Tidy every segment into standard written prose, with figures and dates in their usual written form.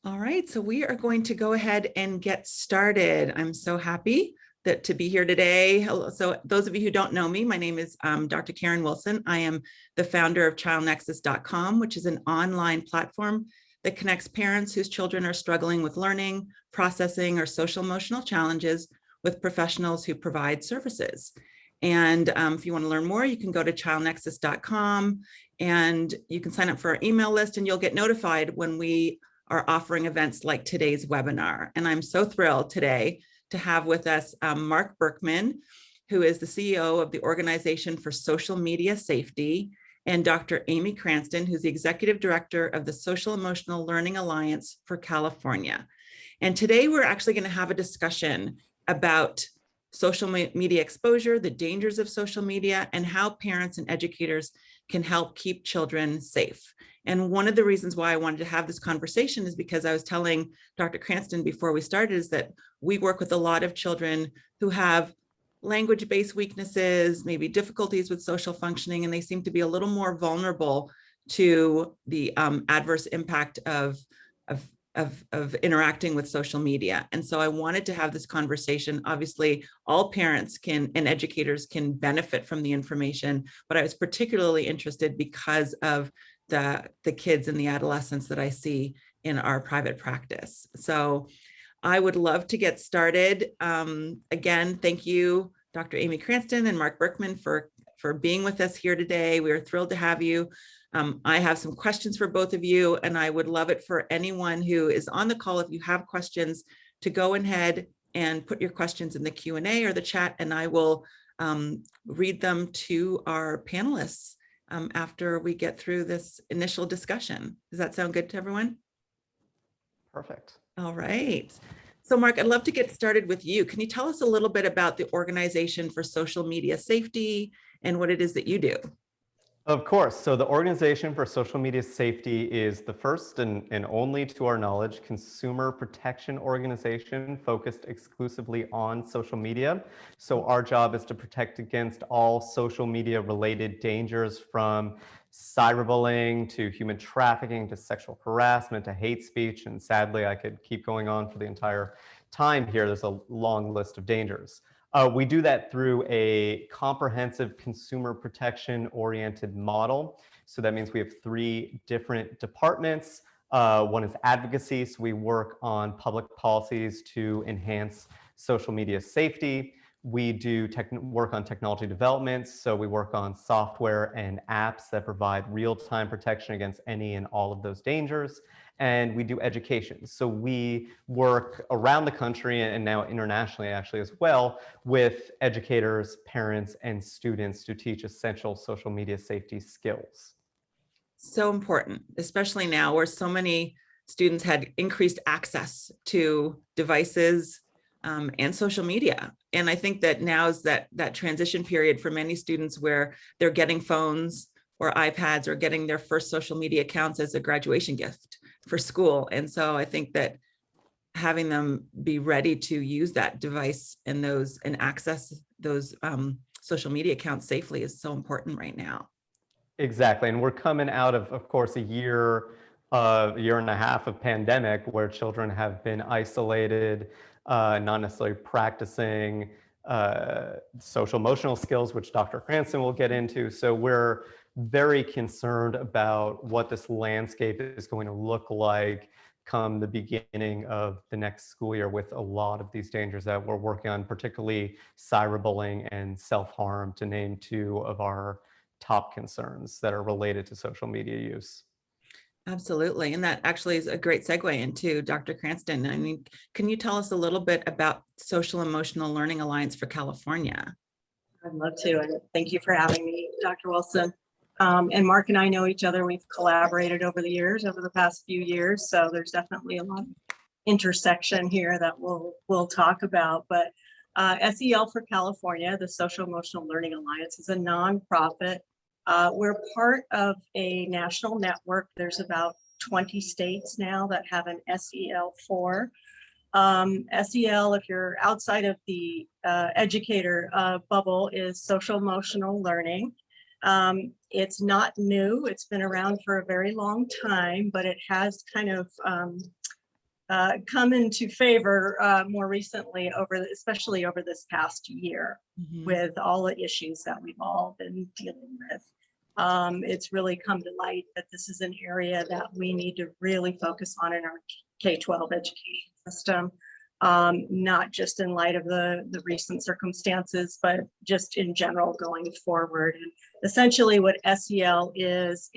All right, so we are going to go ahead and get started. I'm so happy to be here today. So those of you who don't know me, my name is Dr. Karen Wilson. I am the founder of childnexus.com, which is an online platform that connects parents whose children are struggling with learning, processing, or social emotional challenges with professionals who provide services. And if you want to learn more, you can go to childnexus.com and you can sign up for our email list and you'll get notified when we are offering events like today's webinar. And I'm so thrilled today to have with us Mark Berkman, who is the CEO of the Organization for Social Media Safety, and Dr. Amy Cranston, who's the Executive Director of the SocialEmotional Learning Alliance for California. And today we're actually going to have a discussion about social media exposure, the dangers of social media, and how parents and educators can help keep children safe. And one of the reasons why I wanted to have this conversation is because I was telling Dr. Cranston before we started is that we work with a lot of children who have language-based weaknesses, maybe difficulties with social functioning, and they seem to be a little more vulnerable to the adverse impact of interacting with social media. And so I wanted to have this conversation. Obviously, all parents and educators can benefit from the information, but I was particularly interested because of the kids and the adolescents that I see in our private practice. So I would love to get started. Again, thank you, Dr. Amy Cranston and Mark Berkman for being with us here today. We are thrilled to have you. I have some questions for both of you, and I would love it for anyone who is on the call, if you have questions, to go ahead and put your questions in the Q&A or the chat, and I will read them to our panelists after we get through this initial discussion. Does that sound good to everyone? Perfect. All right. So Mark, I'd love to get started with you. Can you tell us a little bit about the Organization for Social Media Safety and what it is that you do? Of course. So the Organization for Social Media Safety is the first and only, to our knowledge, consumer protection organization focused exclusively on social media. So our job is to protect against all social media related dangers, from cyberbullying to human trafficking to sexual harassment to hate speech. And sadly, I could keep going on for the entire time here. There's a long list of dangers. We do that through a comprehensive consumer protection oriented model. So that means we have 3 different departments. One is advocacy. So we work on public policies to enhance social media safety. We do work on technology development. So we work on software and apps that provide real-time protection against any and all of those dangers. And we do education. So we work around the country and now internationally actually as well with educators, parents, and students to teach essential social media safety skills. So important, especially now where so many students had increased access to devices and social media. And I think that now is that transition period for many students where they're getting phones or iPads or getting their first social media accounts as a graduation gift for school. And so I think that having them be ready to use that device and access those social media accounts safely is so important right now. Exactly. And we're coming out of course, a year and a half of pandemic where children have been isolated, not necessarily practicing social emotional skills, which Dr. Cranston will get into. So we're very concerned about what this landscape is going to look like come the beginning of the next school year, with a lot of these dangers that we're working on, particularly cyberbullying and self-harm, to name 2 of our top concerns that are related to social media use. Absolutely. And that actually is a great segue into Dr. Cranston. I mean, can you tell us a little bit about SocialEmotional Learning Alliance for California? I'd love to. And thank you for having me, Dr. Wilson. And Mark and I know each other. We've collaborated over the past few years. So there's definitely a lot of intersection here that we'll talk about. But SEL for California, the SocialEmotional Learning Alliance, is a nonprofit. We're part of a national network. There's about 20 states now that have an SEL4. SEL, if you're outside of the educator bubble, is SocialEmotional Learning. It's not new. It's been around for a very long time, but it has kind of come into favor more recently, especially over this past year, with all the issues that we've all been dealing with. It's really come to light that this is an area that we need to really focus on in our K-12 education system, not just in light of the recent circumstances, but just in general going forward. And essentially what SEL is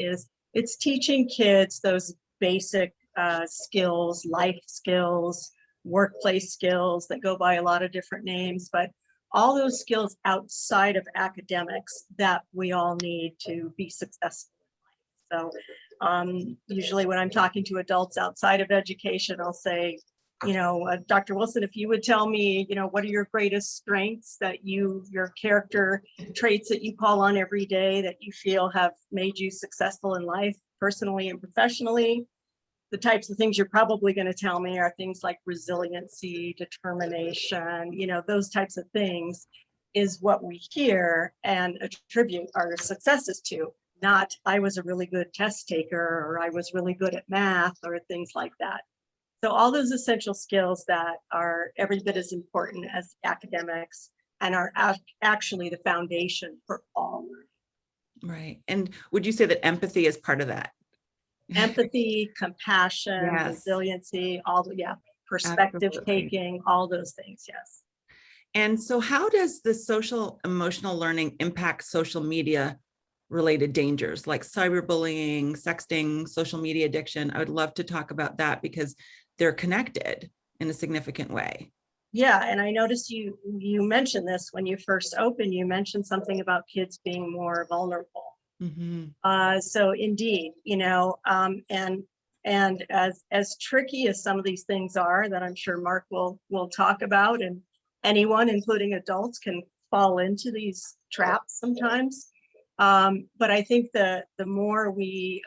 it's teaching kids those basic skills, life skills, workplace skills that go by a lot of different names, but all those skills outside of academics that we all need to be successful in life. So usually when I'm talking to adults outside of education, I'll say, Dr. Wilson, if you would tell me, what are your greatest strengths that your character traits that you call on every day that you feel have made you successful in life, personally and professionally? The types of things you're probably going to tell me are things like resiliency, determination, those types of things is what we hear and attribute our successes to, not I was a really good test taker or I was really good at math or things like that. So all those essential skills that are every bit as important as academics and are actually the foundation for all learning. Right. And would you say that empathy is part of that? Empathy, compassion, Yes. resiliency, perspective taking, all those things, yes. And so how does the social emotional learning impact social media related dangers like cyberbullying, sexting, social media addiction? I would love to talk about that because they're connected in a significant way. Yeah, and I noticed you mentioned this when you first opened, you mentioned something about kids being more vulnerable. So indeed, and as tricky as some of these things are that I'm sure Mark will talk about, and anyone, including adults, can fall into these traps sometimes. But I think the more we,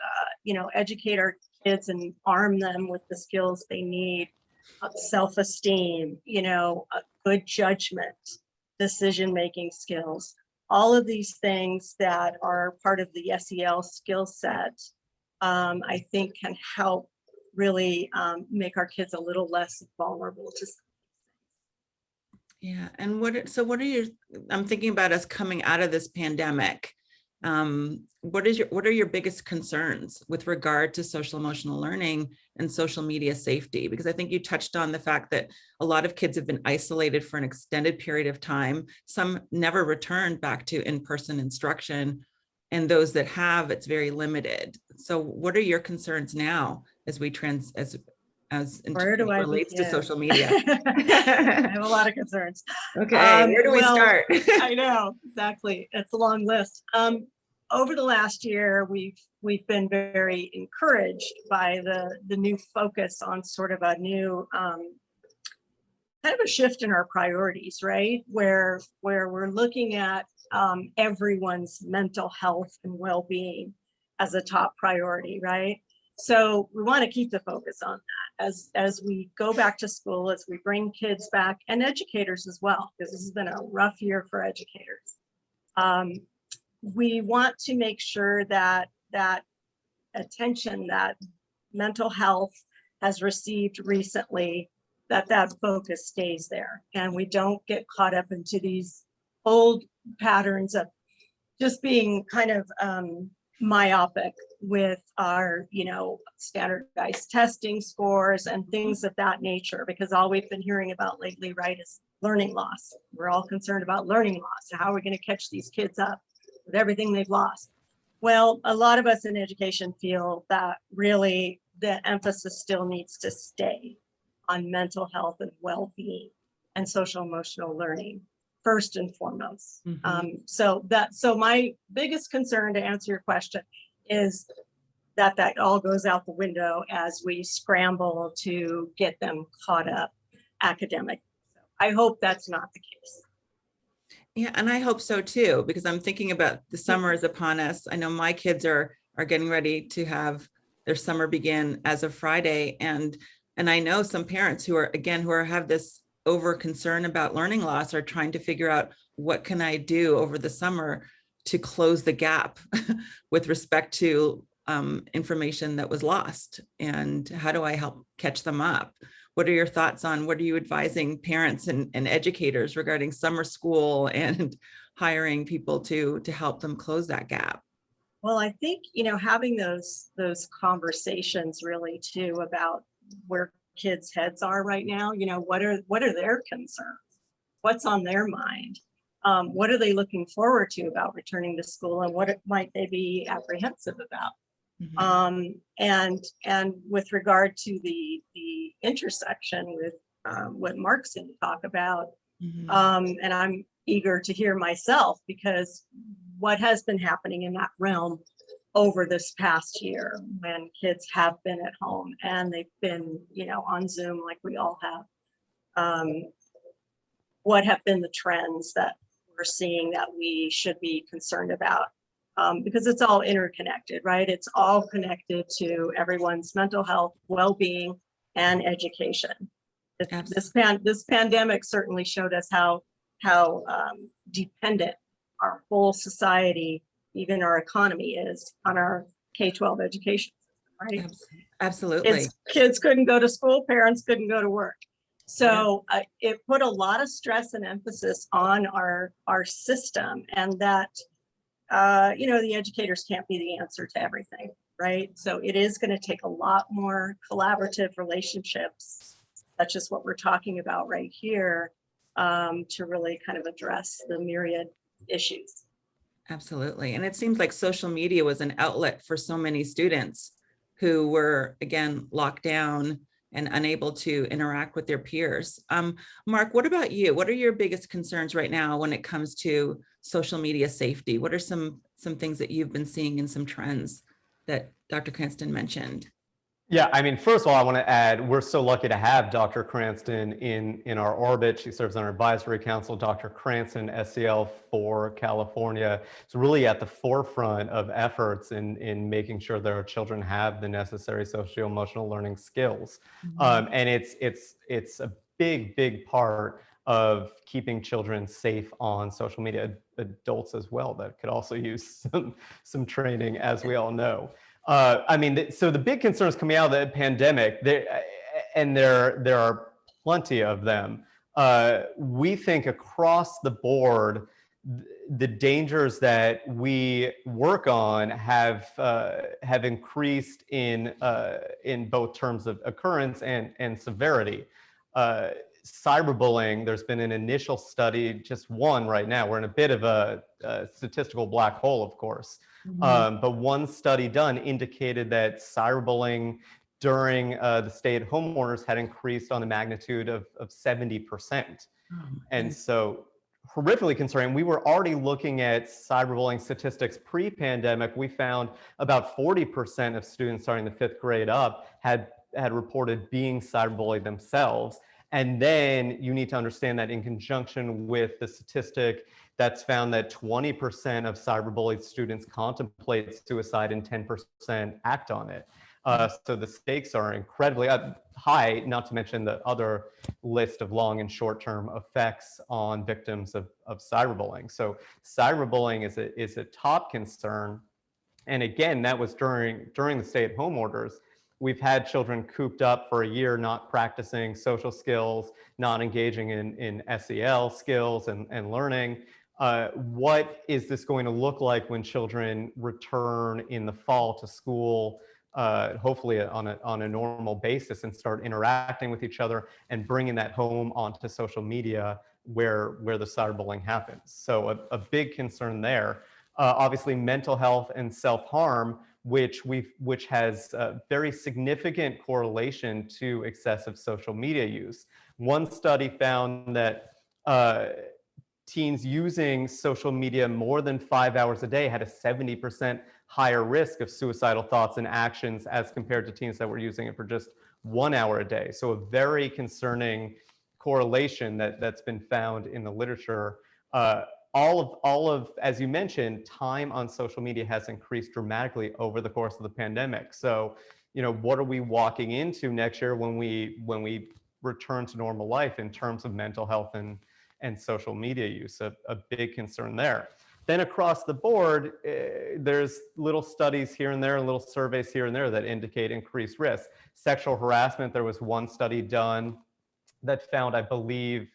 educate our kids and arm them with the skills they need, self-esteem, good judgment, decision-making skills, all of these things that are part of the SEL skill set, I think can help really make our kids a little less vulnerable to. Yeah. And what are your, I'm thinking about us coming out of this pandemic. What are your biggest concerns with regard to social emotional learning and social media safety? Because I think you touched on the fact that a lot of kids have been isolated for an extended period of time. Some never returned back to in-person instruction, and those that have, it's very limited. So what are your concerns now as we as it relates to social media? I have a lot of concerns. Okay, where do we start? I know, exactly. It's a long list. Over the last year, we've been very encouraged by the new focus on sort of a new kind of a shift in our priorities, right? Where we're looking at everyone's mental health and well-being as a top priority, right? So we want to keep the focus on that as we go back to school, as we bring kids back, and educators as well, because this has been a rough year for educators. We want to make sure that attention that mental health has received recently, that focus stays there, and we don't get caught up into these old patterns of just being kind of myopic with our, standardized testing scores and things of that nature, because all we've been hearing about lately, right, is learning loss. We're all concerned about learning loss. How are we going to catch these kids up with everything they've lost? Well, a lot of us in education feel that really the emphasis still needs to stay on mental health and well-being and social emotional learning first and foremost. So my biggest concern, to answer your question, is that all goes out the window as we scramble to get them caught up academically. So I hope that's not the case. Yeah, and I hope so too, because I'm thinking about the summer is upon us. I know my kids are getting ready to have their summer begin as of Friday, and I know some parents who have this over concern about learning loss are trying to figure out what can I do over the summer to close the gap with respect to information that was lost, and how do I help catch them up? What are your thoughts on, what are you advising parents and educators regarding summer school and hiring people to help them close that gap? Well, I think, having those conversations really too about where kids' heads are right now, what are their concerns? What's on their mind? What are they looking forward to about returning to school, and what might they be apprehensive about? And with regard to the intersection with what Mark's going to talk about, and I'm eager to hear myself, because what has been happening in that realm over this past year when kids have been at home and they've been, on Zoom like we all have, what have been the trends that we're seeing that we should be concerned about? Because it's all interconnected, right? It's all connected to everyone's mental health, well-being, and education. This pandemic certainly showed us how dependent our whole society, even our economy, is on our K-12 education system, right? Absolutely. Kids couldn't go to school, parents couldn't go to work. So it put a lot of stress and emphasis on our system, and that, the educators can't be the answer to everything, right? So it is going to take a lot more collaborative relationships, such as what we're talking about right here, to really kind of address the myriad issues. Absolutely. And it seems like social media was an outlet for so many students who were, again, locked down and unable to interact with their peers. Mark, what about you? What are your biggest concerns right now when it comes to social media safety? What are some things that you've been seeing and some trends that Dr. Cranston mentioned? Yeah, I mean, first of all, I want to add, we're so lucky to have Dr. Cranston in our orbit. She serves on our advisory council. Dr. Cranston, SEL for California, is really at the forefront of efforts in making sure that our children have the necessary socio-emotional learning skills. And it's a big part of keeping children safe on social media. Adults as well that could also use some training, as we all know. So the big concerns coming out of the pandemic, and there are plenty of them. We think across the board, the dangers that we work on have increased in both terms of occurrence and severity. Cyberbullying, there's been an initial study, just one right now. We're in a bit of a statistical black hole, of course. But one study done indicated that cyberbullying during the stay-at-home orders had increased on the magnitude of 70%. And so horrifically concerning. We were already looking at cyberbullying statistics pre-pandemic. We found about 40% of students starting the 5th grade up had reported being cyberbullied themselves. And then you need to understand that in conjunction with the statistic that's found that 20% of cyberbullied students contemplate suicide and 10% act on it. So the stakes are incredibly high, not to mention the other list of long and short-term effects on victims of cyberbullying. So cyberbullying is a top concern. And again, that was during the stay-at-home orders. We've had children cooped up for a year, not practicing social skills, not engaging in SEL skills and learning. What is this going to look like when children return in the fall to school, hopefully on a normal basis, and start interacting with each other and bringing that home onto social media where the cyberbullying happens? So a big concern there. Obviously, mental health and self-harm, which has a very significant correlation to excessive social media use. One study found that teens using social media more than 5 hours a day had a 70% higher risk of suicidal thoughts and actions as compared to teens that were using it for just 1 hour a day. So a very concerning correlation that's been found in the literature. All of, as you mentioned, time on social media has increased dramatically over the course of the pandemic. So, what are we walking into next year when we return to normal life in terms of mental health and social media use? A big concern there. Then across the board, there's little studies here and there, and little surveys here and there that indicate increased risk. Sexual harassment, there was one study done that found, I believe,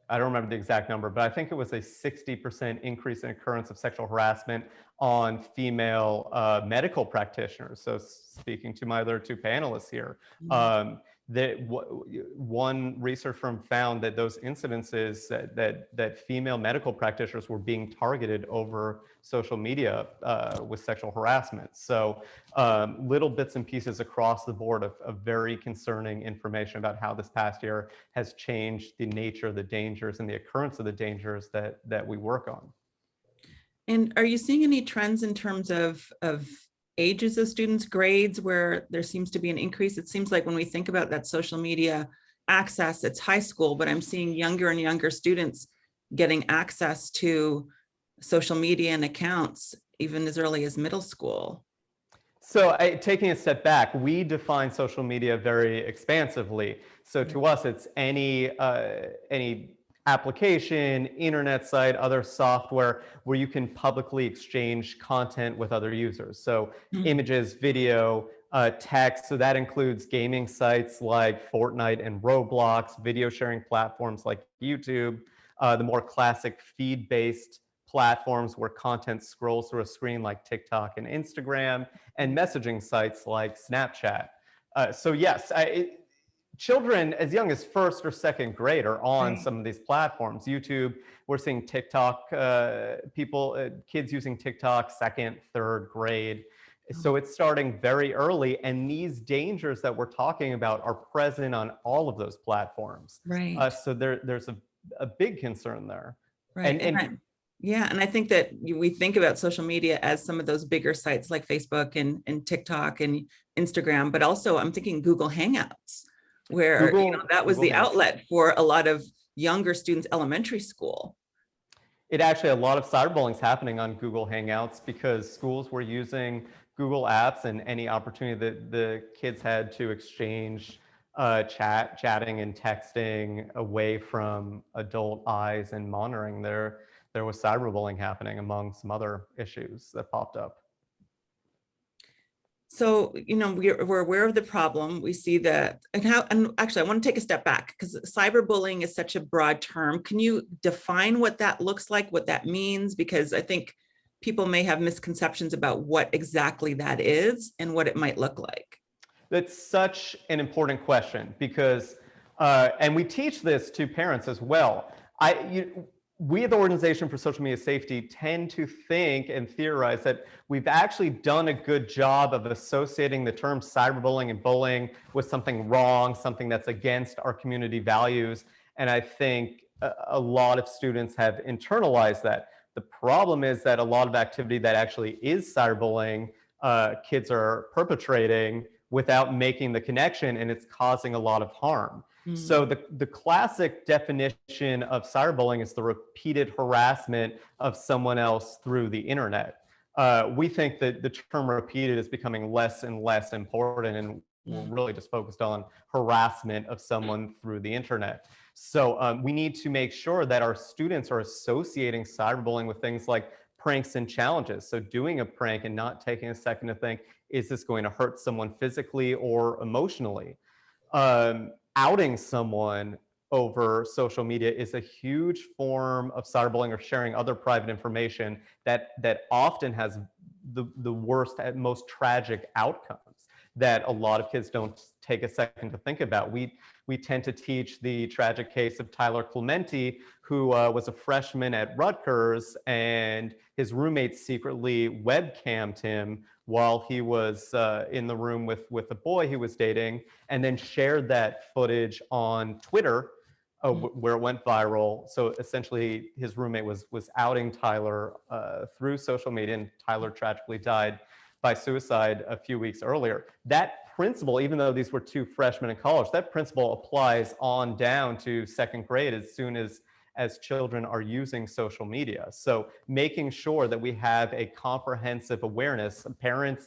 I don't remember the exact number, but I think it was a 60% increase in occurrence of sexual harassment on female medical practitioners. So speaking to my other two panelists here, one research firm found that those incidences that female medical practitioners were being targeted over social media with sexual harassment. So little bits and pieces across the board of very concerning information about how this past year has changed the nature of the dangers and the occurrence of the dangers that we work on. And are you seeing any trends in terms of ages of students, grades, where there seems to be an increase? It seems like when we think about that social media access, it's high school, but I'm seeing younger and younger students getting access to social media and accounts even as early as middle school. So taking a step back, we define social media very expansively. So to us, it's any application, internet site, other software where you can publicly exchange content with other users. So images, video, text. So that includes gaming sites like Fortnite and Roblox, video sharing platforms like YouTube, the more classic feed-based platforms where content scrolls through a screen like TikTok and Instagram, and messaging sites like Snapchat. So yes, children as young as first or second grade are on some of these platforms. YouTube, we're seeing TikTok, kids using TikTok second, third grade. So it's starting very early, and these dangers that we're talking about are present on all of those platforms. Right. So there's a big concern there. Right. And I think that we think about social media as some of those bigger sites like Facebook and TikTok and Instagram, but also I'm thinking Google Hangouts, where that was the outlet for a lot of younger students, elementary school. It actually, a lot of cyberbullying is happening on Google Hangouts because schools were using Google apps, and any opportunity that the kids had to exchange chatting and texting away from adult eyes and monitoring, there was cyberbullying happening among some other issues that popped up. So, we're aware of the problem. We see that, and actually, I want to take a step back because cyberbullying is such a broad term. Can you define what that looks like, what that means? Because I think people may have misconceptions about what exactly that is and what it might look like. That's such an important question because, and we teach this to parents as well. We at the Organization for Social Media Safety tend to think and theorize that we've actually done a good job of associating the term cyberbullying and bullying with something wrong, something that's against our community values. And I think a lot of students have internalized that. The problem is that a lot of activity that actually is cyberbullying, kids are perpetrating without making the connection, and it's causing a lot of harm. So the classic definition of cyberbullying is the repeated harassment of someone else through the internet. We think that the term repeated is becoming less and less important, and we're really just focused on harassment of someone through the internet. So we need to make sure that our students are associating cyberbullying with things like pranks and challenges. So doing a prank and not taking a second to think, is this going to hurt someone physically or emotionally? Outing someone over social media is a huge form of cyberbullying, or sharing other private information that often has the worst and most tragic outcomes that a lot of kids don't take a second to think about. We tend to teach the tragic case of Tyler Clementi, who was a freshman at Rutgers, and his roommate secretly webcammed him while he was in the room with a boy he was dating, and then shared that footage on Twitter, where it went viral. So essentially, his roommate was outing Tyler through social media, and Tyler tragically died by suicide a few weeks earlier. That principle, even though these were two freshmen in college, that principle applies on down to second grade as soon as children are using social media. So making sure that we have a comprehensive awareness, parents,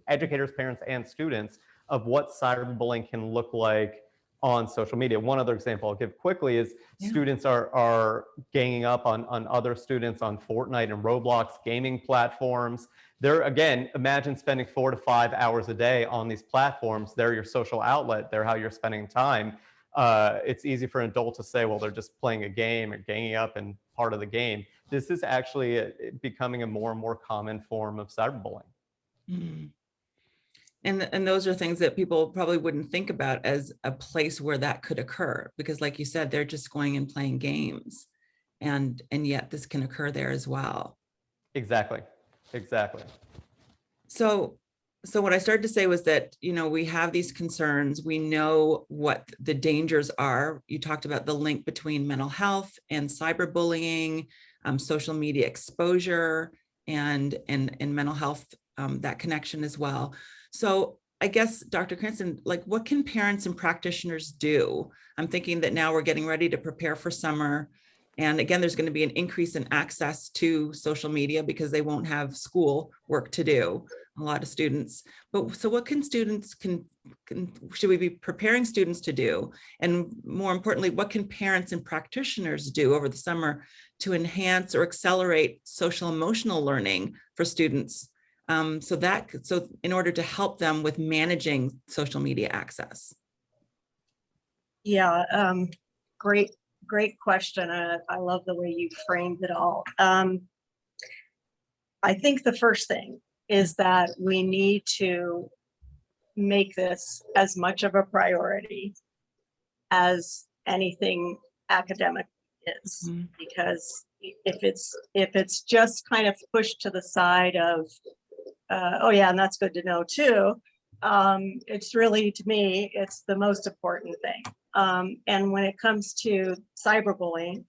educators, parents, and students, of what cyberbullying can look like on social media. One other example I'll give quickly is students are ganging up on other students on Fortnite and Roblox gaming platforms. They're, again, imagine spending 4 to 5 hours a day on these platforms. They're your social outlet. They're how you're spending time. It's easy for an adult to say, well, they're just playing a game or ganging up and part of the game. This is actually becoming a more and more common form of cyberbullying. Mm. And those are things that people probably wouldn't think about as a place where that could occur, because like you said, they're just going and playing games, and yet this can occur there as well. Exactly. So what I started to say was that, we have these concerns. We know what the dangers are. You talked about the link between mental health and cyberbullying, social media exposure, and mental health, that connection as well. So I guess, Dr. Cranston, like, what can parents and practitioners do? I'm thinking that now we're getting ready to prepare for summer. And again, there's going to be an increase in access to social media because they won't have school work to do, a lot of students. But so what can students, should we be preparing students to do? And more importantly, what can parents and practitioners do over the summer to enhance or accelerate social emotional learning for students? So in order to help them with managing social media access. Yeah, great question. I love the way you framed it all. I think the first thing is that we need to make this as much of a priority as anything academic is, because if it's just kind of pushed to the side of, oh yeah, and that's good to know too, it's really, to me, it's the most important thing. And when it comes to cyberbullying,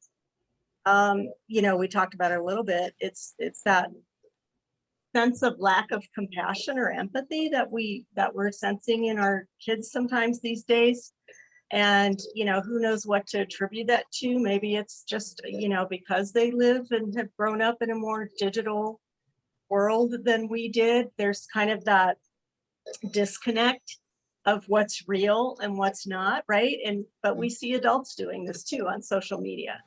we talked about it a little bit. It's that sense of lack of compassion or empathy that we're sensing in our kids sometimes these days. And, who knows what to attribute that to? Maybe it's just, because they live and have grown up in a more digital world than we did. There's kind of that disconnect of what's real and what's not, right? But we see adults doing this too on social media,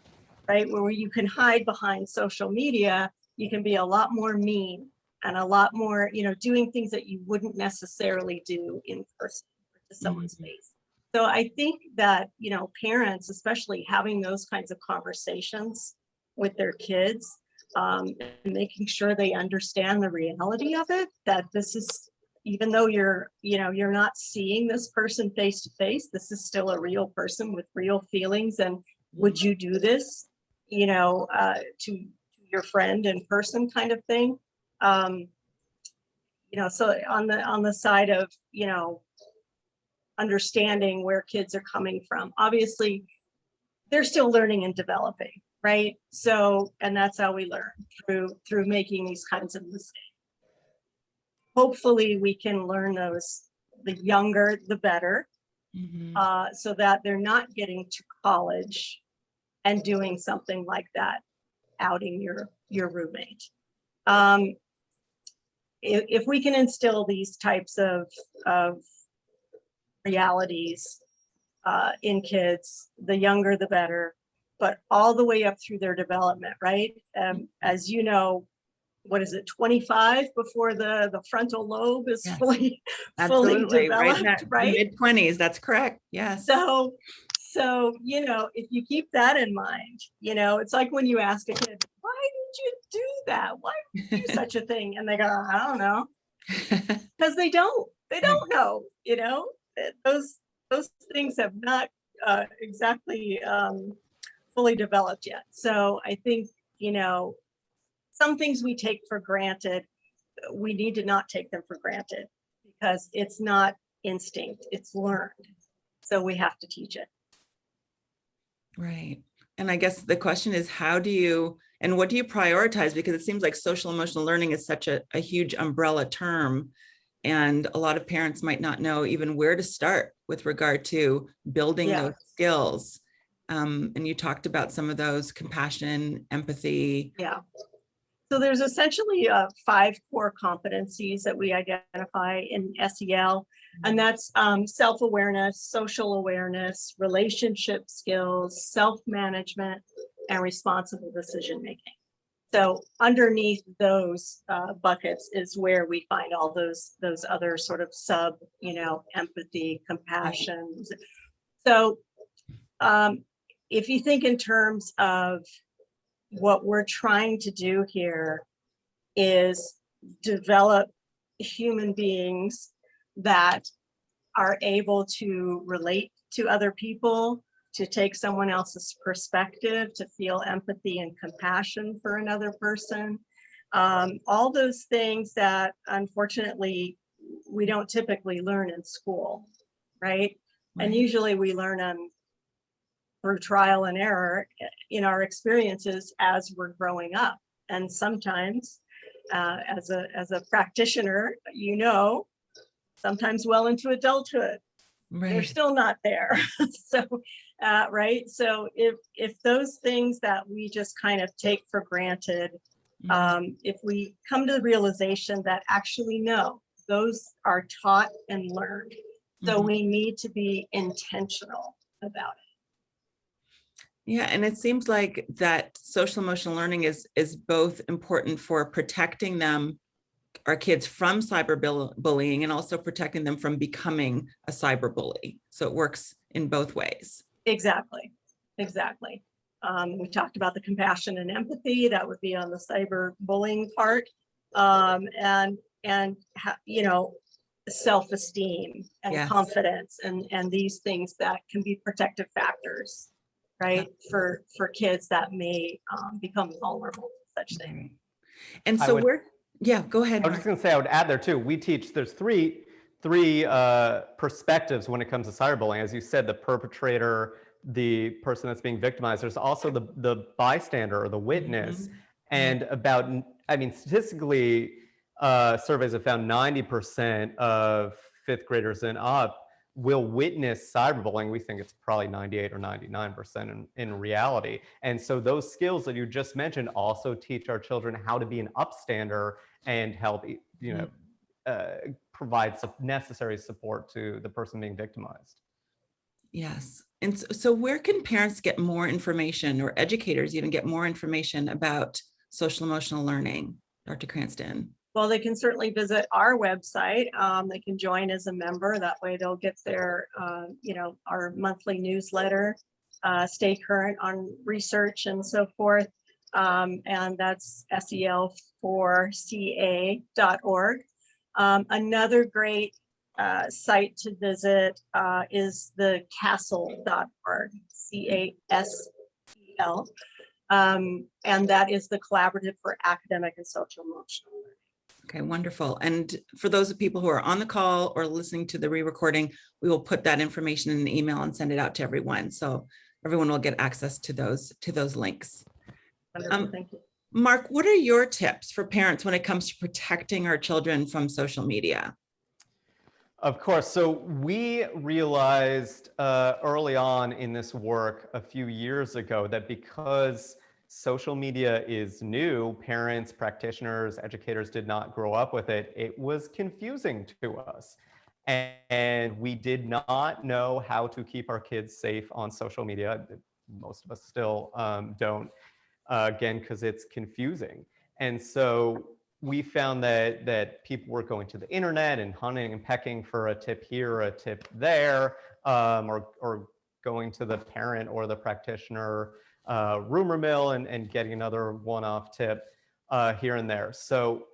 right? Where you can hide behind social media, you can be a lot more mean and a lot more, doing things that you wouldn't necessarily do in person to someone's face. So I think that, parents, especially having those kinds of conversations with their kids, and making sure they understand the reality of it, that this is, even though you're not seeing this person face to face, this is still a real person with real feelings. And would you do this, to your friend in person, kind of thing? So on the side of, understanding where kids are coming from, obviously they're still learning and developing, right? So, and that's how we learn, through making these kinds of mistakes. Hopefully we can learn those, the younger, the better, so that they're not getting to college and doing something like that, outing your roommate. If we can instill these types of realities in kids, the younger the better, but all the way up through their development, right? As you know, what is it, 25 before the frontal lobe is fully developed, right? Mid-20s, that's correct. Yes. So if you keep that in mind, it's like when you ask a kid, why did you do that? Why did you do such a thing? And they go, I don't know. Because they don't know, those things have not exactly fully developed yet. So I think, some things we take for granted, we need to not take them for granted, because it's not instinct, it's learned. So we have to teach it. Right. And I guess the question is, how do you, and what do you prioritize? Because it seems like social emotional learning is such a huge umbrella term. And a lot of parents might not know even where to start with regard to building those skills. And you talked about some of those: compassion, empathy. Yeah. So there's essentially 5 core competencies that we identify in SEL. And that's self-awareness, social awareness, relationship skills, self-management, and responsible decision-making. So underneath those buckets is where we find all those other sort of sub, empathy, compassion. So if you think in terms of what we're trying to do here is develop human beings that are able to relate to other people, to take someone else's perspective, to feel empathy and compassion for another person. All those things that unfortunately we don't typically learn in school, right? And usually we learn them through trial and error in our experiences as we're growing up. And sometimes as a practitioner, sometimes well into adulthood, they're still not there. So, right. So if those things that we just kind of take for granted, if we come to the realization that actually, no, those are taught and learned. So we need to be intentional about it. Yeah, and it seems like that social emotional learning is both important for protecting them, our kids, from cyberbullying, and also protecting them from becoming a cyberbully. So it works in both ways. Exactly. We talked about the compassion and empathy. That would be on the cyberbullying part, and self-esteem and confidence, and these things that can be protective factors, right, for kids that may become vulnerable to such things. And so go ahead. I was just going to say, I would add there too, we teach, there's three perspectives when it comes to cyberbullying. As you said, the perpetrator, the person that's being victimized. There's also the bystander or the witness. And statistically, surveys have found 90% of fifth graders and up will witness cyberbullying. We think it's probably 98 or 99% in reality. And so those skills that you just mentioned also teach our children how to be an upstander and help, provide some necessary support to the person being victimized. Yes. And so where can parents get more information, or educators even get more information about social emotional learning, Dr. Cranston? Well, they can certainly visit our website. They can join as a member. That way they'll get their, our monthly newsletter, stay current on research and so forth. And that's SEL4CA.org. Another great site to visit is the CASEL.org, CASEL. And that is the Collaborative for Academic and Social Emotional Learning. Okay, wonderful. And for those of people who are on the call or listening to the re-recording, we will put that information in an email and send it out to everyone. So everyone will get access to those links. Wonderful, thank you. Mark, what are your tips for parents when it comes to protecting our children from social media? Of course. So we realized early on in this work a few years ago that because social media is new, parents, practitioners, educators did not grow up with it. It was confusing to us. And we did not know how to keep our kids safe on social media. Most of us still don't, again, because it's confusing. And so we found that people were going to the internet and hunting and pecking for a tip here, or a tip there, or going to the parent or the practitioner rumor mill and getting another one-off tip here and there. So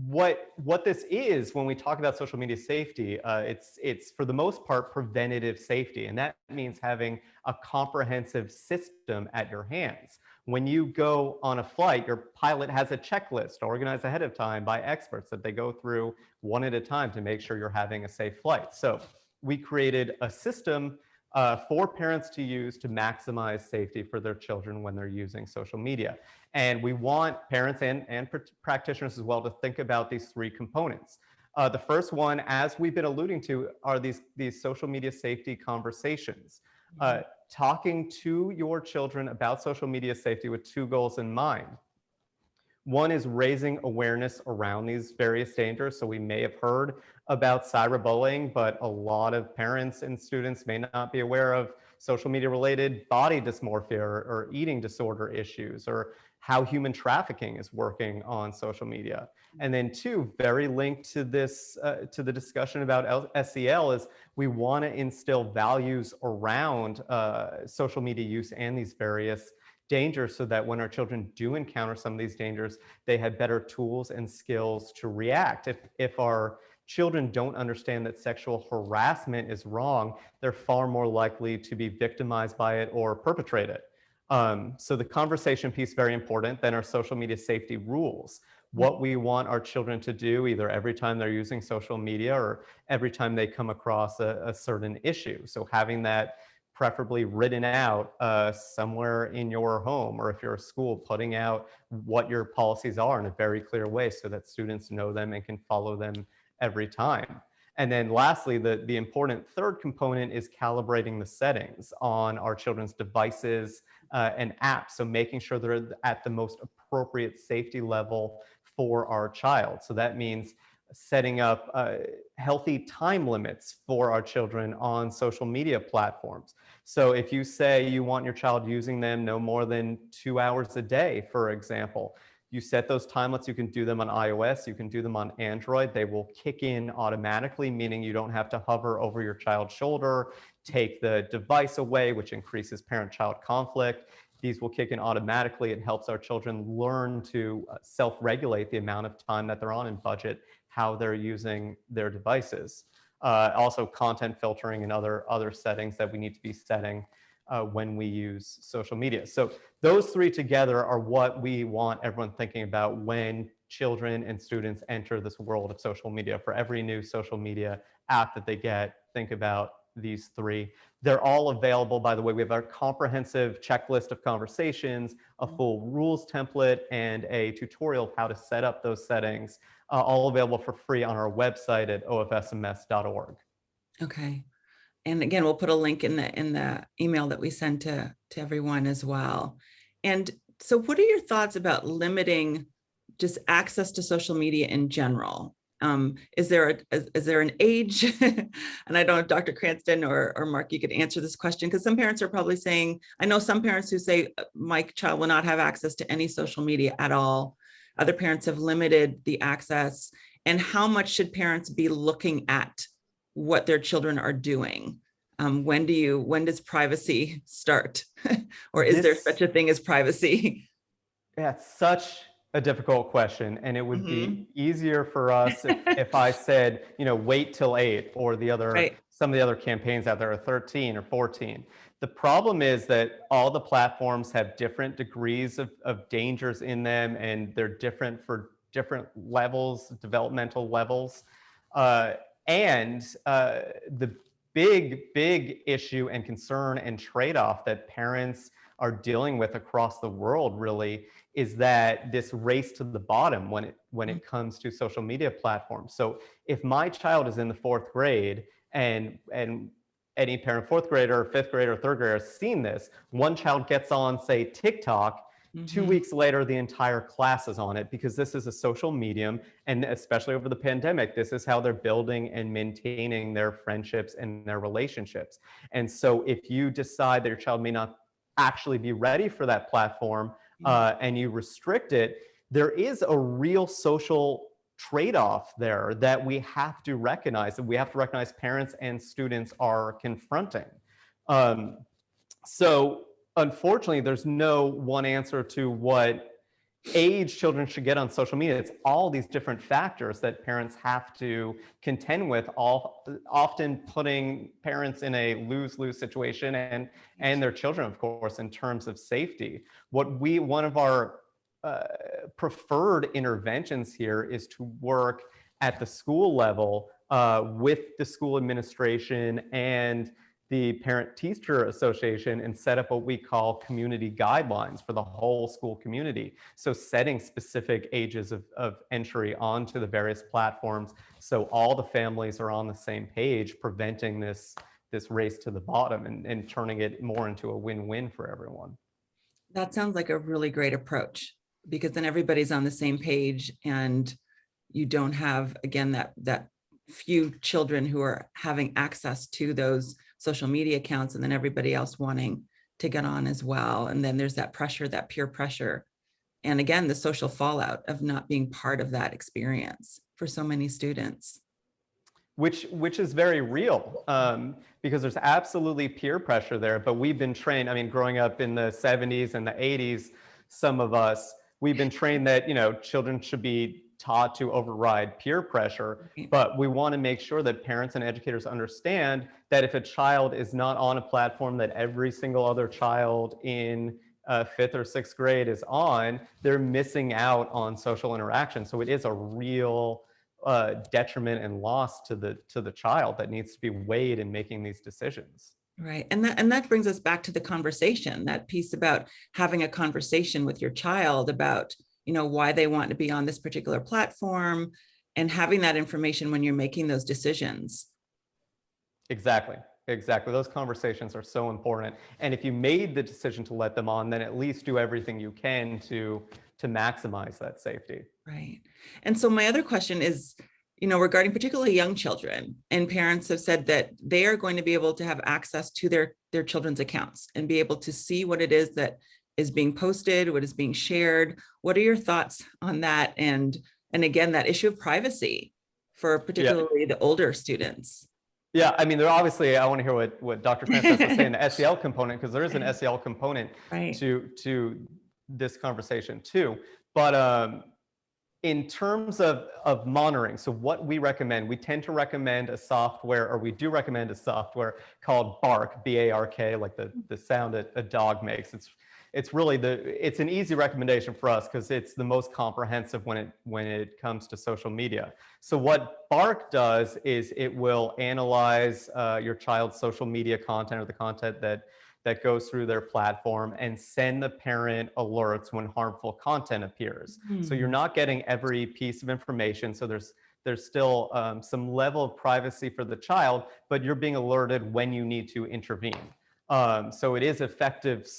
what this is, when we talk about social media safety, it's for the most part preventative safety, and that means having a comprehensive system at your hands. When you go on a flight, your pilot has a checklist organized ahead of time by experts that they go through one at a time to make sure you're having a safe flight. So we created a system for parents to use to maximize safety for their children when they're using social media. And we want parents and practitioners as well to think about these three components. The first one, as we've been alluding to, are these social media safety conversations. Talking to your children about social media safety with two goals in mind. One is raising awareness around these various dangers. So we may have heard about cyberbullying, but a lot of parents and students may not be aware of social media related body dysmorphia or eating disorder issues, or how human trafficking is working on social media. And then two, very linked to this, to the discussion about SEL, is we want to instill values around social media use and these various dangers, so that when our children do encounter some of these dangers, they have better tools and skills to react. If our children don't understand that sexual harassment is wrong, they're far more likely to be victimized by it or perpetrate it. So the conversation piece, very important. Then our social media safety rules, what we want our children to do either every time they're using social media or every time they come across a certain issue. So having that preferably written out somewhere in your home, or if you're a school, putting out what your policies are in a very clear way so that students know them and can follow them every time. And then lastly, the important third component is calibrating the settings on our children's devices and apps. So making sure they're at the most appropriate safety level for our child. So that means setting up healthy time limits for our children on social media platforms. So if you say you want your child using them no more than 2 hours a day, for example, you set those time limits. You can do them on iOS, you can do them on Android. They will kick in automatically, meaning you don't have to hover over your child's shoulder, take the device away, which increases parent-child conflict. These will kick in automatically. It helps our children learn to self-regulate the amount of time that they're on and budget how they're using their devices. Also content filtering and other settings that we need to be setting when we use social media. So those three together are what we want everyone thinking about when children and students enter this world of social media. For every new social media app that they get, think about these three. They're all available, by the way. We have our comprehensive checklist of conversations, a full rules template, and a tutorial of how to set up those settings, all available for free on our website at ofsms.org. Okay. And again, we'll put a link in the email that we send to everyone as well. And so what are your thoughts about limiting just access to social media in general? Is there an age? And I don't know if Dr. Cranston or Mark, you could answer this question, because some parents are probably saying, I know some parents who say my child will not have access to any social media at all. Other parents have limited the access. And how much should parents be looking at what their children are doing? When does privacy start? Or is there such a thing as privacy? Yeah, it's such a difficult question, and it would be easier for us if I said, wait till 8, or some of the other campaigns out there are 13 or 14. The problem is that all the platforms have different degrees of dangers in them, and they're different for different levels, developmental levels. And the big issue and concern and trade-off that parents are dealing with across the world really is that this race to the bottom when it comes to social media platforms. So if my child is in the 4th grade and any parent, 4th grader, 5th grader, 3rd grader has seen this, one child gets on, say, TikTok, 2 weeks later, the entire class is on it, because this is a social medium. And especially over the pandemic, this is how they're building and maintaining their friendships and their relationships. And so if you decide that your child may not actually be ready for that platform and you restrict it, there is a real social trade-off there that we have to recognize, parents and students are confronting. So unfortunately, there's no one answer to what age children should get on social media. It's all these different factors that parents have to contend with, often putting parents in a lose-lose situation and their children, of course, in terms of safety. One of our preferred interventions here is to work at the school level with the school administration and the Parent-Teacher Association, and set up what we call community guidelines for the whole school community. So setting specific ages of entry onto the various platforms, so all the families are on the same page, preventing this race to the bottom and turning it more into a win-win for everyone. That sounds like a really great approach. because then everybody's on the same page, and you don't have, again, that few children who are having access to those social media accounts, and then everybody else wanting to get on as well. And then there's that pressure, that peer pressure. And again, the social fallout of not being part of that experience for so many students. Which is very real, because there's absolutely peer pressure there, but we've been trained, I mean, growing up in the 70s and the 80s, some of us, we've been trained that, you know, children should be taught to override peer pressure, but we want to make sure that parents and educators understand that if a child is not on a platform that every single other child in 5th or 6th grade is on, they're missing out on social interaction. So it is a real detriment and loss to the child that needs to be weighed in making these decisions. Right. And that brings us back to the conversation, that piece about having a conversation with your child about, you know, why they want to be on this particular platform, and having that information when you're making those decisions. Exactly. Those conversations are so important. And if you made the decision to let them on, then at least do everything you can to maximize that safety. Right. And so my other question is, you know, regarding particularly young children, and parents have said that they are going to be able to have access to their children's accounts and be able to see what it is that is being posted, what is being shared. What are your thoughts on that? And again, that issue of privacy for particularly the older students. Yeah, I mean, there obviously, I want to hear what Dr. Cranston has to say in the SEL component, because there is an SEL component to this conversation too. But in terms of monitoring, so what we recommend, we tend to recommend a software, or we do recommend a software called Bark, B-A-R-K, like the sound a dog makes. It's really it's an easy recommendation for us because it's the most comprehensive when it comes to social media. So what Bark does is it will analyze your child's social media content, or the content that goes through their platform, and send the parent alerts when harmful content appears. So you're not getting every piece of information. So there's still some level of privacy for the child, but you're being alerted when you need to intervene. So it is an effective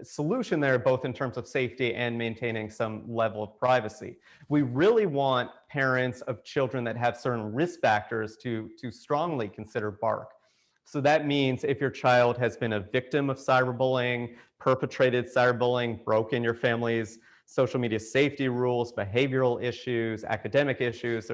solution there, both in terms of safety and maintaining some level of privacy. We really want parents of children that have certain risk factors to strongly consider Bark. So that means if your child has been a victim of cyberbullying, perpetrated cyberbullying, broken your family's social media safety rules, behavioral issues, academic issues,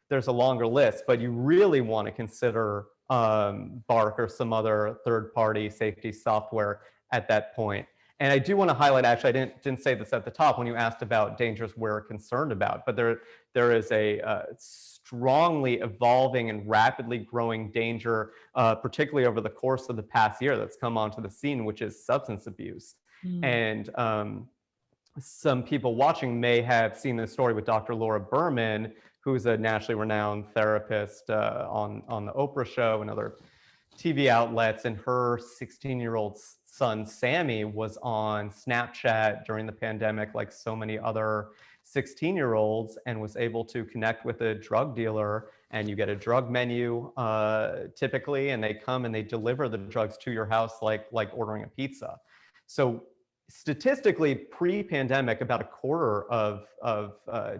there's a longer list, but you really want to consider Bark or some other third-party safety software at that point. And I do want to highlight, actually, I didn't say this at the top when you asked about dangers we're concerned about, but there is a strongly evolving and rapidly growing danger, particularly over the course of the past year, that's come onto the scene, which is substance abuse. And some people watching may have seen the story with Dr. Laura Berman, who's a nationally renowned therapist on the Oprah show and other TV outlets. And her 16-year-old son, Sammy, was on Snapchat during the pandemic, like so many other 16-year-olds, and was able to connect with a drug dealer. And you get a drug menu typically, and they come and they deliver the drugs to your house like ordering a pizza. So statistically, pre-pandemic, about a quarter of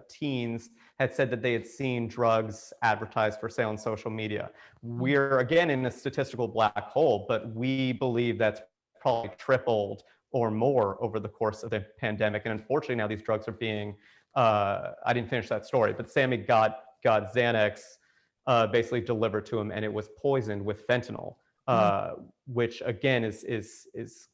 teens had said that they had seen drugs advertised for sale on social media. We're, again, in a statistical black hole, but we believe that's probably tripled or more over the course of the pandemic. And unfortunately, now these drugs are being, I didn't finish that story, but Sammy got Xanax basically delivered to him, and it was poisoned with fentanyl, which again is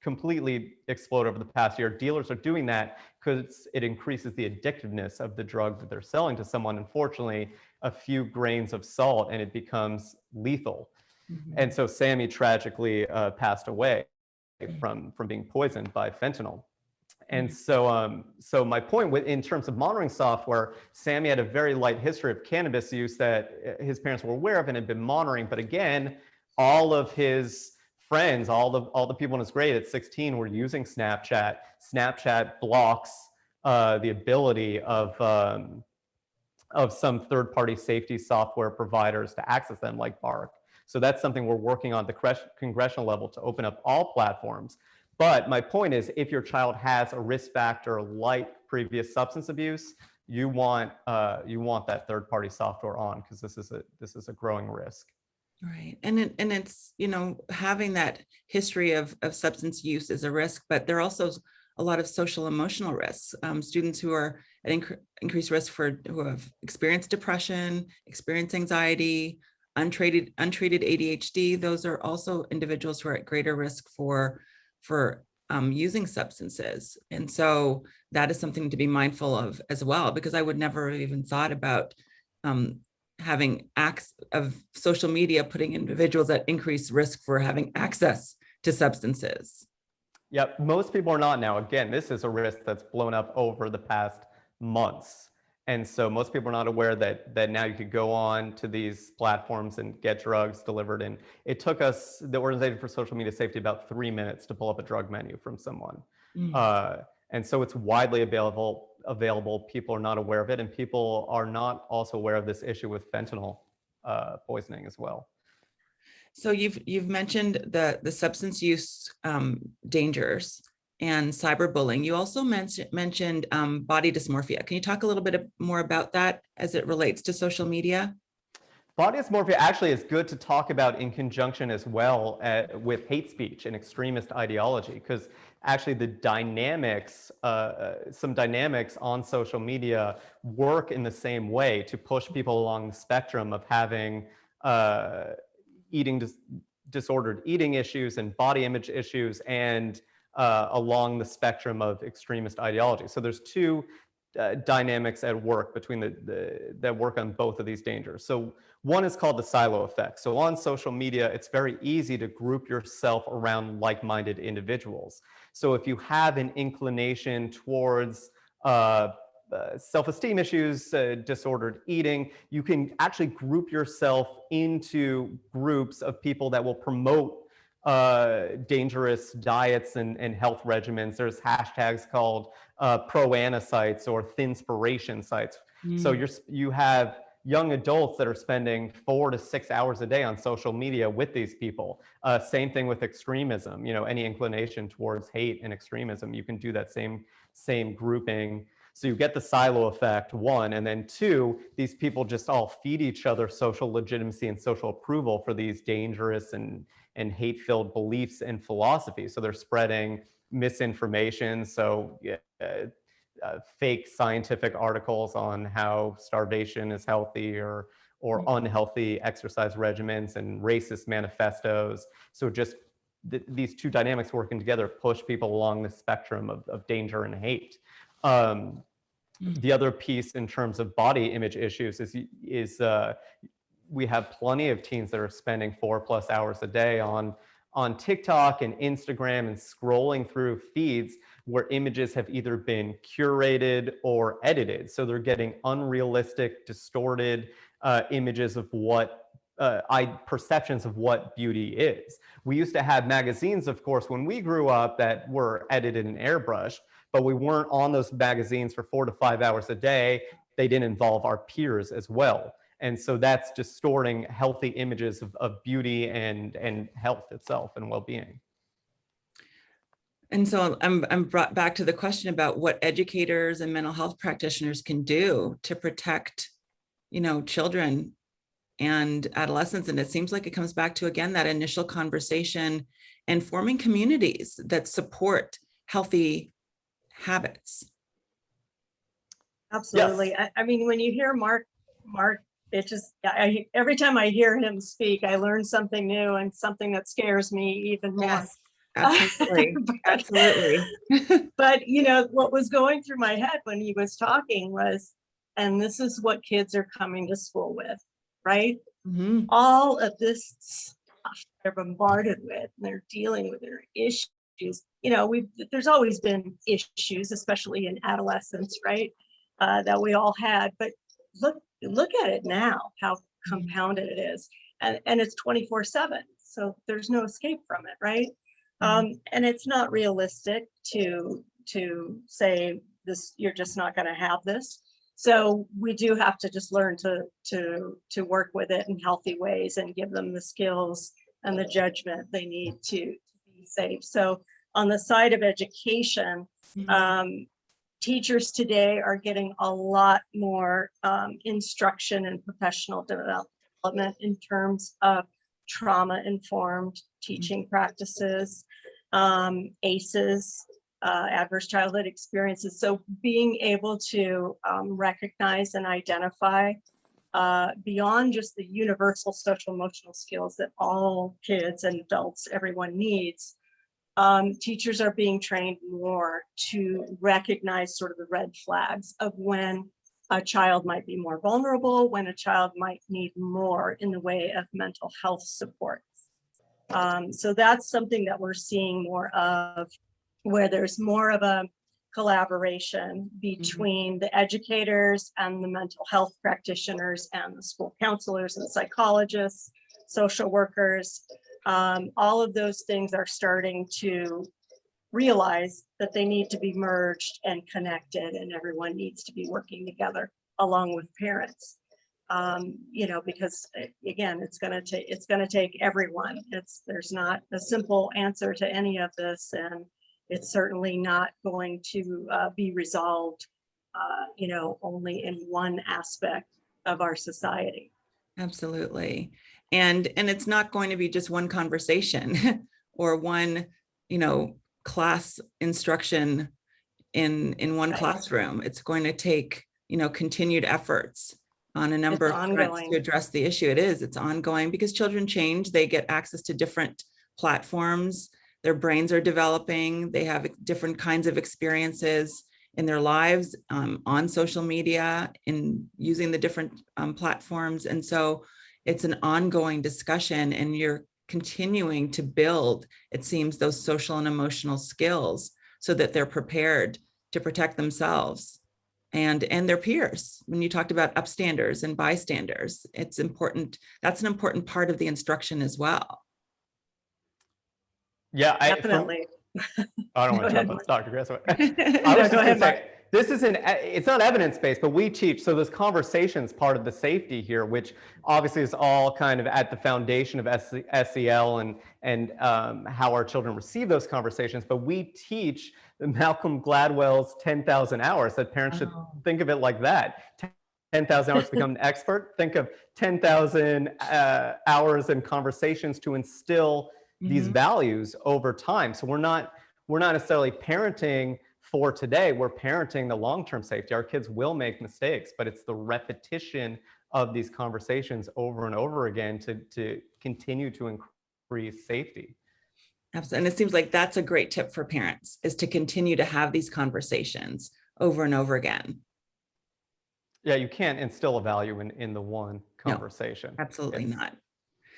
completely exploded over the past year. Dealers are doing that because it increases the addictiveness of the drug that they're selling to someone. Unfortunately, a few grains of salt and it becomes lethal. And so Sammy tragically passed away from being poisoned by fentanyl. And so my point in terms of monitoring software, Sammy had a very light history of cannabis use that his parents were aware of and had been monitoring. But again, all of his friends, all the people in his grade at 16 were using Snapchat. Snapchat blocks the ability of some third-party safety software providers to access them, like Bark. So that's something we're working on at the congressional level to open up all platforms. But my point is, if your child has a risk factor like previous substance abuse, you want that third-party software on, because this is a growing risk. Right. And it's, having that history of substance use is a risk, but there are also a lot of social emotional risks. Students who are at increased risk who have experienced depression, experienced anxiety, untreated ADHD, those are also individuals who are at greater risk for using substances. And so that is something to be mindful of as well, because I would never have even thought about having acts of social media putting individuals at increased risk for having access to substances. Yep, most people are not now. Again, this is a risk that's blown up over the past months. And so most people are not aware that now you could go on to these platforms and get drugs delivered. And it took us, the Organization for Social Media Safety, about 3 minutes to pull up a drug menu from someone. And so it's widely available. People are not aware of it, and people are not also aware of this issue with fentanyl poisoning as well. So you've mentioned the substance use dangers and cyberbullying. You also mentioned body dysmorphia. Can you talk a little bit more about that as it relates to social media? Body dysmorphia actually is good to talk about in conjunction as well with hate speech and extremist ideology, because actually the dynamics, some dynamics on social media work in the same way to push people along the spectrum of having disordered eating issues and body image issues, and along the spectrum of extremist ideology. So there's two dynamics at work between that work on both of these dangers. So one is called the silo effect. So on social media, it's very easy to group yourself around like-minded individuals. So if you have an inclination towards self-esteem issues, disordered eating, you can actually group yourself into groups of people that will promote dangerous diets and health regimens. There's hashtags called pro-ana sites or thinspiration sites. So you have young adults that are spending 4 to 6 hours a day on social media with these people. Same thing with extremism. Any inclination towards hate and extremism, you can do that same grouping. So you get the silo effect, one, and then two, these people just all feed each other social legitimacy and social approval for these dangerous and hate-filled beliefs and philosophies. So they're spreading misinformation. So fake scientific articles on how starvation is healthy or unhealthy exercise regimens, and racist manifestos. So just these two dynamics working together push people along the spectrum of danger and hate. The other piece in terms of body image issues is we have plenty of teens that are spending 4+ hours a day on TikTok and Instagram and scrolling through feeds where images have either been curated or edited. So they're getting unrealistic, distorted images of what perceptions of what beauty is. We used to have magazines, of course, when we grew up that were edited and airbrushed, but we weren't on those magazines for 4 to 5 hours a day. They didn't involve our peers as well. And so that's distorting healthy images of beauty and health itself and well-being. And so I'm brought back to the question about what educators and mental health practitioners can do to protect, children and adolescents. And it seems like it comes back to, again, that initial conversation and forming communities that support healthy habits. Absolutely. Yes. I mean, when you hear Mark, it just, every time I hear him speak, I learn something new and something that scares me even more. Yes, absolutely. Absolutely. But, what was going through my head when he was talking was, and this is what kids are coming to school with, right? Mm-hmm. All of this stuff they're bombarded with, and they're dealing with their issues. There's always been issues, especially in adolescence, right? That we all had, but look at it now, how compounded it is. And it's 24/7. So there's no escape from it, right? And it's not realistic to say this, you're just not going to have this. So we do have to just learn to work with it in healthy ways and give them the skills and the judgment they need to be safe. So on the side of education, Mhm. teachers today are getting a lot more instruction and professional development in terms of trauma-informed teaching practices, ACEs, adverse childhood experiences. So being able to recognize and identify beyond just the universal social emotional skills that all kids and adults, everyone needs, teachers are being trained more to recognize sort of the red flags of when a child might be more vulnerable, when a child might need more in the way of mental health support. So that's something that we're seeing more of, where there's more of a collaboration between the educators and the mental health practitioners and the school counselors and psychologists, social workers. All of those things are starting to realize that they need to be merged and connected, and everyone needs to be working together along with parents. You know, because again, it's going to take everyone. There's not a simple answer to any of this, and it's certainly not going to be resolved, you know, only in one aspect of our society. Absolutely. And it's not going to be just one conversation or one, you know, class instruction in one classroom. It's going to take, you know, continued efforts on a number of fronts to address the issue. It's ongoing because children change. They get access to different platforms. Their brains are developing. They have different kinds of experiences in their lives, on social media, in using the different platforms. And so it's an ongoing discussion, and you're continuing to build, it seems, those social and emotional skills so that they're prepared to protect themselves and their peers. When you talked about upstanders and bystanders, it's important. That's an important part of the instruction as well. Yeah, Definitely. I don't want to Go talk about Dr. Grass. I No, was just go going ahead, to Mark. say, it's not evidence-based, but we teach, so this conversation's part of the safety here, which obviously is all kind of at the foundation of SEL and how our children receive those conversations. But we teach Malcolm Gladwell's 10,000 hours, that parents should think of it like that. 10,000 hours to become an expert. Think of 10,000 hours in conversations to instill these values over time. So we're not necessarily parenting for today. We're parenting the long-term safety. Our kids will make mistakes, but it's the repetition of these conversations over and over again to continue to increase safety. Absolutely. And it seems like that's a great tip for parents, is to continue to have these conversations over and over again. Yeah, you can't instill a value in the one conversation. No, absolutely not.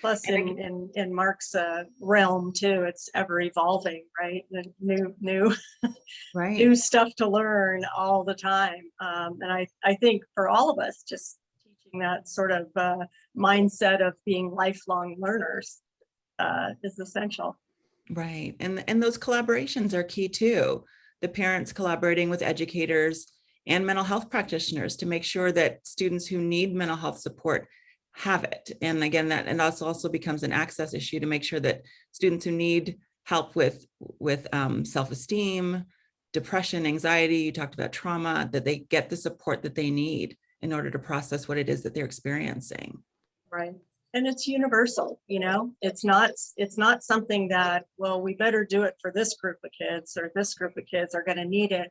Plus, in Mark's realm too, it's ever evolving, right? The new stuff to learn all the time. And I think for all of us, just teaching that sort of mindset of being lifelong learners is essential. Right. And those collaborations are key too. The parents collaborating with educators and mental health practitioners to make sure that students who need mental health support have it. And again, that also becomes an access issue to make sure that students who need help with self-esteem, depression, anxiety, you talked about trauma, that they get the support that they need in order to process what it is that they're experiencing. Right. And it's universal, you know, it's not something that, well, we better do it for this group of kids, or this group of kids are going to need it.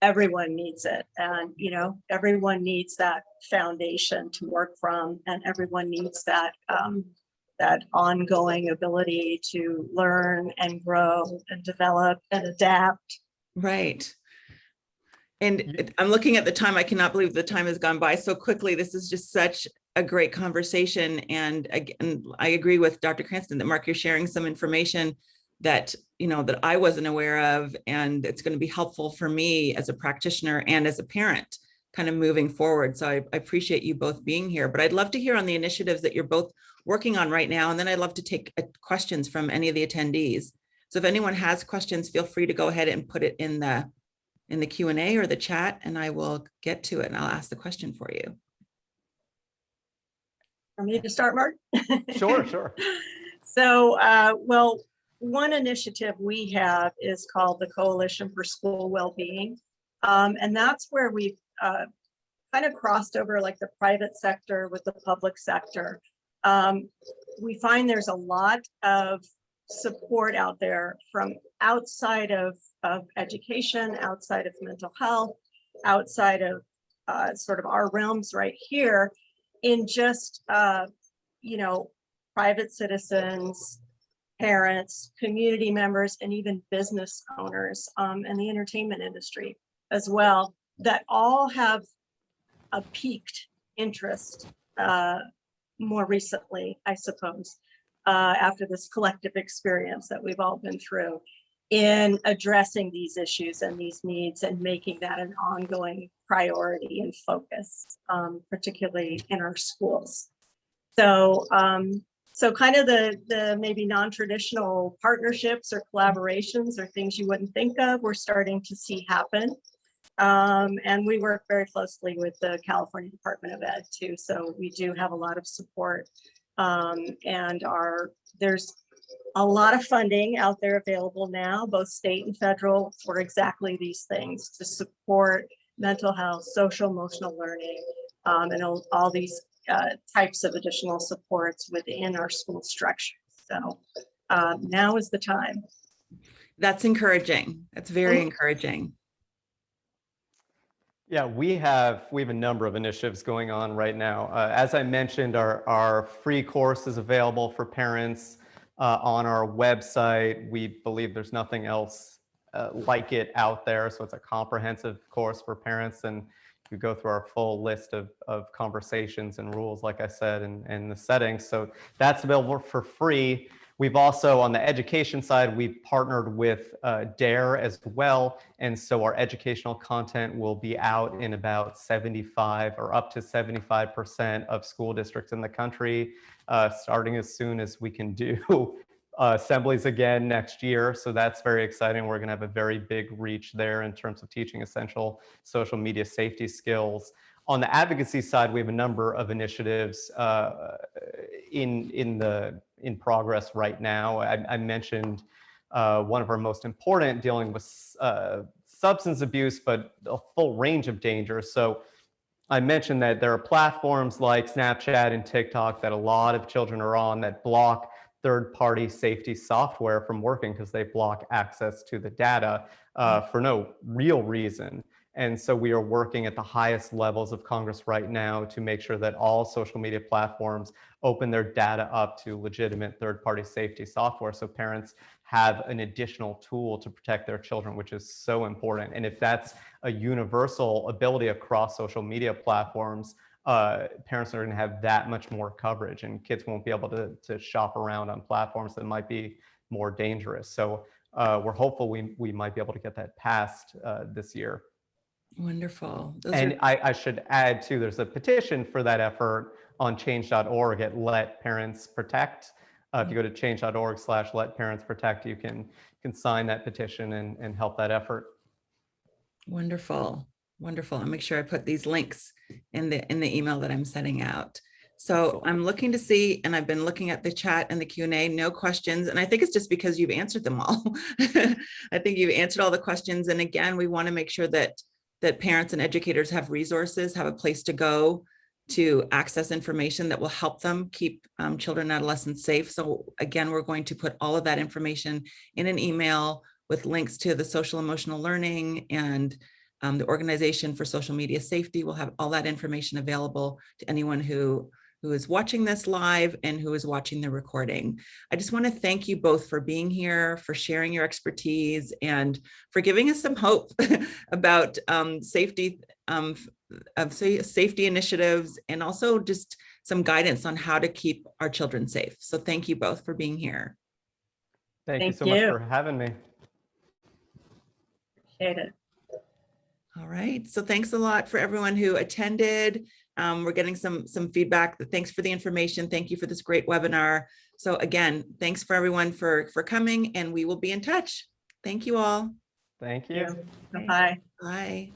Everyone needs it. And, you know, everyone needs that foundation to work from, and everyone needs that, that ongoing ability to learn and grow and develop and adapt. Right. And I'm looking at the time. I cannot believe the time has gone by so quickly. This is just such a great conversation. And again, I agree with Dr. Cranston that, Mark, you're sharing some information that, you know, that I wasn't aware of, and it's going to be helpful for me as a practitioner and as a parent kind of moving forward. So I appreciate you both being here, but I'd love to hear on the initiatives that you're both working on right now. And then I'd love to take questions from any of the attendees. So if anyone has questions, feel free to go ahead and put it in the Q&A or the chat, and I will get to it and I'll ask the question for you. For me to start, Mark? Sure. So, well, one initiative we have is called the Coalition for School Wellbeing. And that's where we've kind of crossed over like the private sector with the public sector. We find there's a lot of support out there from outside of education, outside of mental health, outside of sort of our realms right here in just, you know, private citizens, parents, community members, and even business owners and the entertainment industry as well, that all have a piqued interest more recently, I suppose, after this collective experience that we've all been through in addressing these issues and these needs and making that an ongoing priority and focus, particularly in our schools. So, so kind of the maybe non-traditional partnerships or collaborations or things you wouldn't think of, we're starting to see happen. And we work very closely with the California Department of Ed too. So we do have a lot of support and there's a lot of funding out there available now, both state and federal, for exactly these things to support mental health, social emotional learning, and all these types of additional supports within our school structure. So now is the time. That's encouraging. That's very encouraging. Yeah, we have a number of initiatives going on right now. As I mentioned, our free course is available for parents on our website. We believe there's nothing else like it out there. So it's a comprehensive course for parents, and you go through our full list of conversations and rules, like I said, and the settings. So that's available for free. We've also, on the education side, we've partnered with DARE as well. And so our educational content will be out in about 75 or up to 75% of school districts in the country, starting as soon as we can do assemblies again next year. So that's very exciting. We're going to have a very big reach there in terms of teaching essential social media safety skills. On the advocacy side, we have a number of initiatives in progress right now. I mentioned one of our most important, dealing with substance abuse, but a full range of dangers. So I mentioned that there are platforms like Snapchat and TikTok that a lot of children are on that block third-party safety software from working because they block access to the data for no real reason. And so we are working at the highest levels of Congress right now to make sure that all social media platforms open their data up to legitimate third-party safety software, so parents have an additional tool to protect their children, which is so important. And if that's a universal ability across social media platforms, parents are going to have that much more coverage, and kids won't be able to shop around on platforms that might be more dangerous. So we're hopeful we might be able to get that passed this year. Wonderful. I should add too, there's a petition for that effort on change.org at Let Parents Protect. If you go to change.org/letparentsprotect, you can sign that petition and help that effort. Wonderful. Wonderful. I'll make sure I put these links in the email that I'm sending out. So I'm looking to see, and I've been looking at the chat and the Q&A, no questions. And I think it's just because you've answered them all. I think you've answered all the questions. And again, we want to make sure that parents and educators have resources, have a place to go to access information that will help them keep children and adolescents safe. So again, we're going to put all of that information in an email with links to the Social Emotional Learning and the Organization for Social Media Safety. Will have all that information available to anyone who is watching this live and who is watching the recording. I just want to thank you both for being here, for sharing your expertise, and for giving us some hope about safety initiatives, and also just some guidance on how to keep our children safe. So thank you both for being here. Thank you so much for having me. Appreciate it. All right, so thanks a lot for everyone who attended. We're getting some feedback. Thanks for the information. Thank you for this great webinar. So again, thanks for everyone for coming, and we will be in touch. Thank you all. Thank you. Bye. Bye.